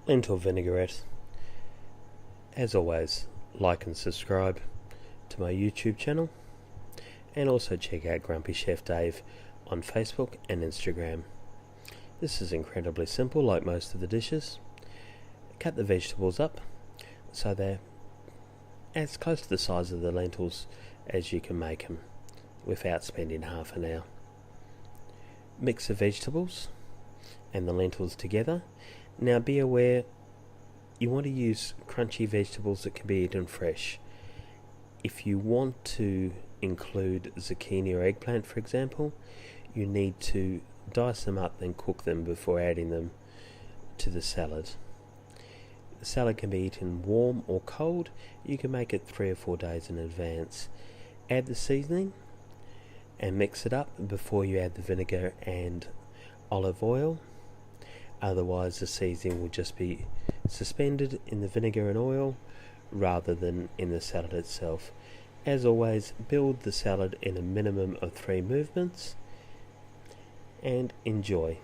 Lentil Vinaigrette. As always, like and subscribe to my YouTube channel, and also check out Grumpy Chef Dave on Facebook and Instagram. This is incredibly simple, like most of the dishes. Cut the vegetables up so they're as close to the size of the lentils as you can make them without spending half an hour. Mix the vegetables and the lentils together. Now be aware, you want to use crunchy vegetables that can be eaten fresh. If you want to include zucchini or eggplant, for example, you need to dice them up and cook them before adding them to the salad. The salad can be eaten warm or cold. You can make it 3 or 4 days in advance. Add the seasoning and mix it up before you add the vinegar and olive oil. Otherwise the seasoning will just be suspended in the vinegar and oil rather than in the salad itself. As always, build the salad in a minimum of 3 movements and enjoy.